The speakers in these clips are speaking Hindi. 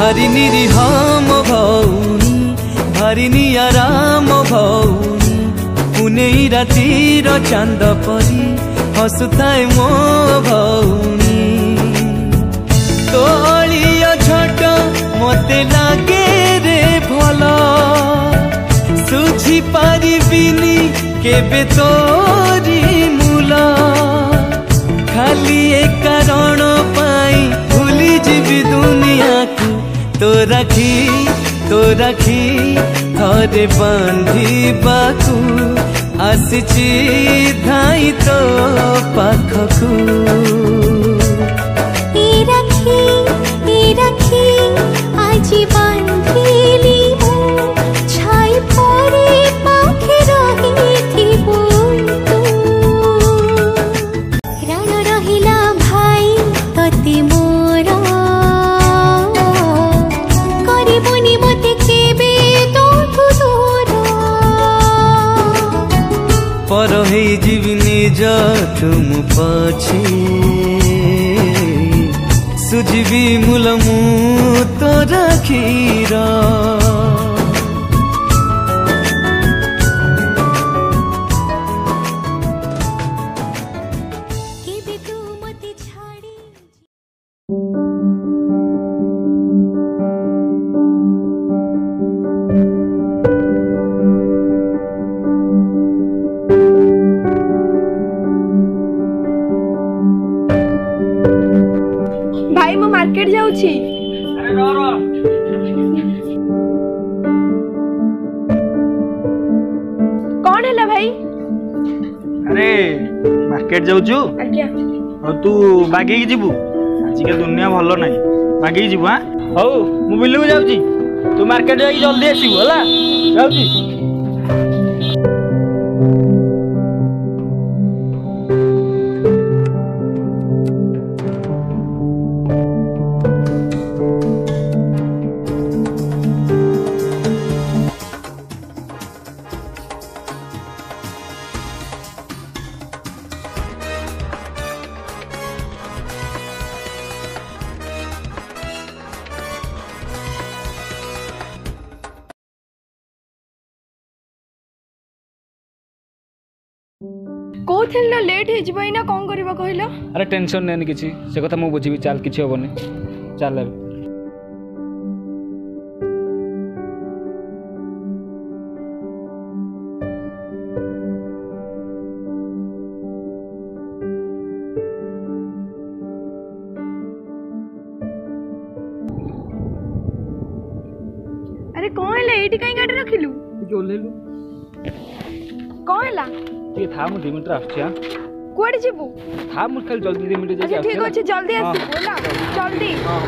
भारी निरीह मो भौनी भारी निराम भौनी पुनेई रातिर चांद परी हसुताए मो भौनी तोलिया झट मते लागे रे भला सुझी पारिबिनी केबे तोरी मूला खाली एक कारण पाई भूली जीवी दुनिया को तो राखी थरे बांधी बाकू आसीची धाई तो पाखकू राखी आज बांधिली छाई परे पाखे रहिथिबो तू प्राण रहिला भाई तते मोर करबुनी मते केबे तोठु दूर पर हे जीवनी जाठुम पछी सुझी मूल मु तो रखीरा भाई मु मार्केट जाउछी। अरे रो कौन है भाई? अरे मार्केट जाउछु आज्ञा और तू बागे की जीवु आज के दुनिया भलो नहीं बागे की जीवु। हां हौ मु बिल्लू को जाउछी तू मार्केट जाई जल्दी आसीबो हला जाउछी। कोथिल ना लेट हे जिबई ना कोन करबा कहला। अरे टेंशन नेनी किछि से कथा मु बुझिबी चल किछि होबनी चल अब अरे कोन हला एठी काई गाडी रखिलु के ओलेलु कोन हला ये था मु 2 मिनिट आछी। हां कोड जिबु था मु खाली जल्दी 2 मिनिट जाई। अच्छा ठीक अछि जल्दी आसी बोला जल्दी। हां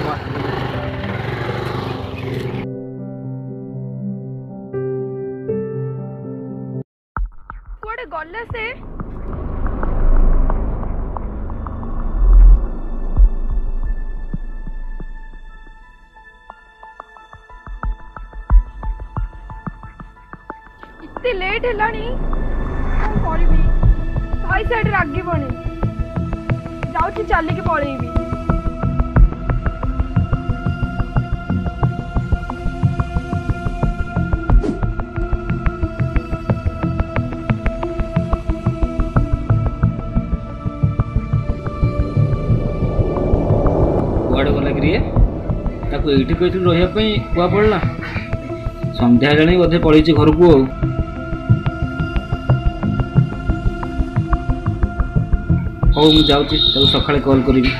कोड गल्ला से इतने लेट हेलानी कौन करबी भाई साइड रागी बने जाउची चली के पळेबी। कुआडे गला कि ताको एठी कहिथि रहिया पई कुआ पड़ला संध्या जणी बोधे पळैछि घर को। हौ मु जाउछि ताको सखाळे कॉल करिबी।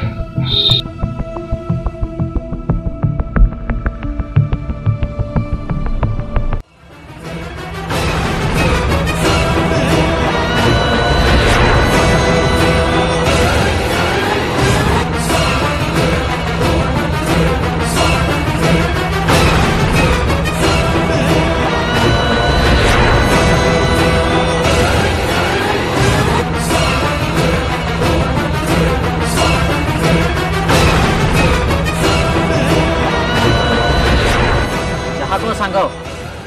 सांग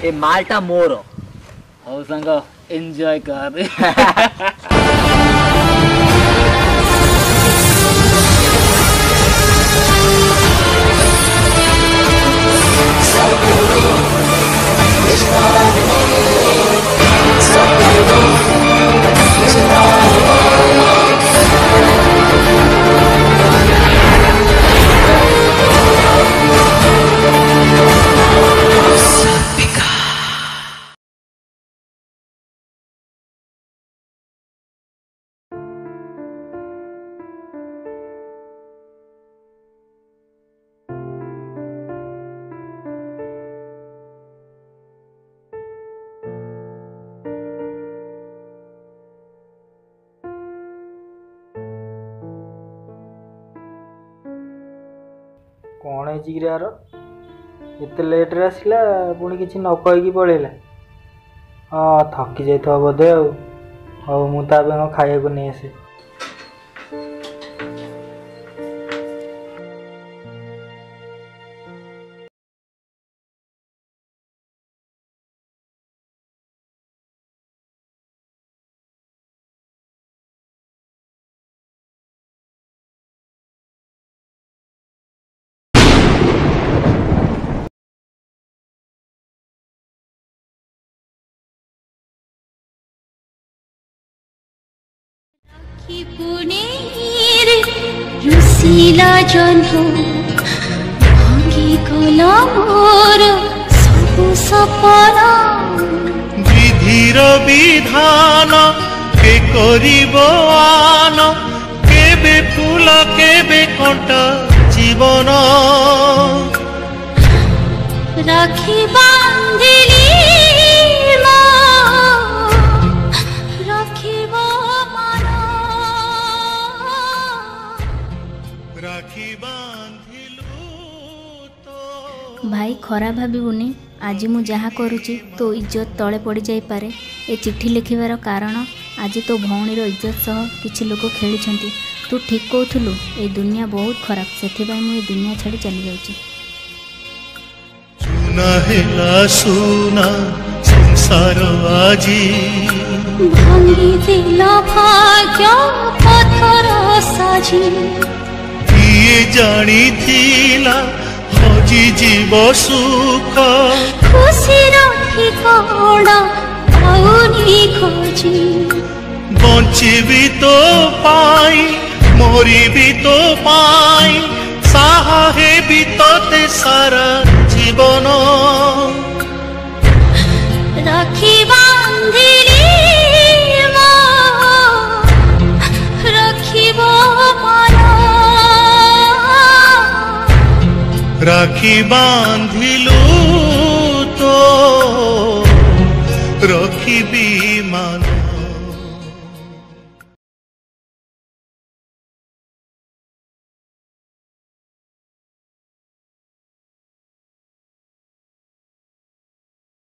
ए मालटा मोर हौ सांग एंजॉय कर। ହେଇଛି କି ଆର ଏତେ ଲେଟ୍ରେ ଆସିଲା ପୁଣି କିଛି ନ କହିକି ପଳେଇଲା। ହଁ ଥକି ଯାଇଥିବ ବୋଧେ ଆଉ। ହଉ ମୁଁ ତା ପାଇଁ କ'ଣ ଖାଇବାକୁ ନେଇ ଆସେ। পুনের রুসিলা জহ্ন ভাঙি গলা মোর সবু সপনা বিধির বিধান কে করিব আন কেবে ফুল কেবে কণ্টা জীবন রাখি বান্ধিলি भाई खराब भावुनि आज मु जहाँ करुची तो इज्जत तले पड़ जापे। ए चिट्ठी लिखिबार कारण आज तो भौणीर इज्जत सह किछि लोक खेली। तू ठीक कहथुलु ए दुनिया बहुत खराब से मुझे दुनिया छाड़ी चली जाऊची। सुना हेला सुना संसार आजी भांगी दिला भाग्य पथर साजी किए जानी थिला हजी जीव सुख खुशीर ठिकाना पाउनी खोजी बंचिबी तो पाई मरिबी तो पाई साहा हेबी तोते सारा जीवन राखी बांधिली रखिब माना राखी बांधिलु तो रखिबी मान।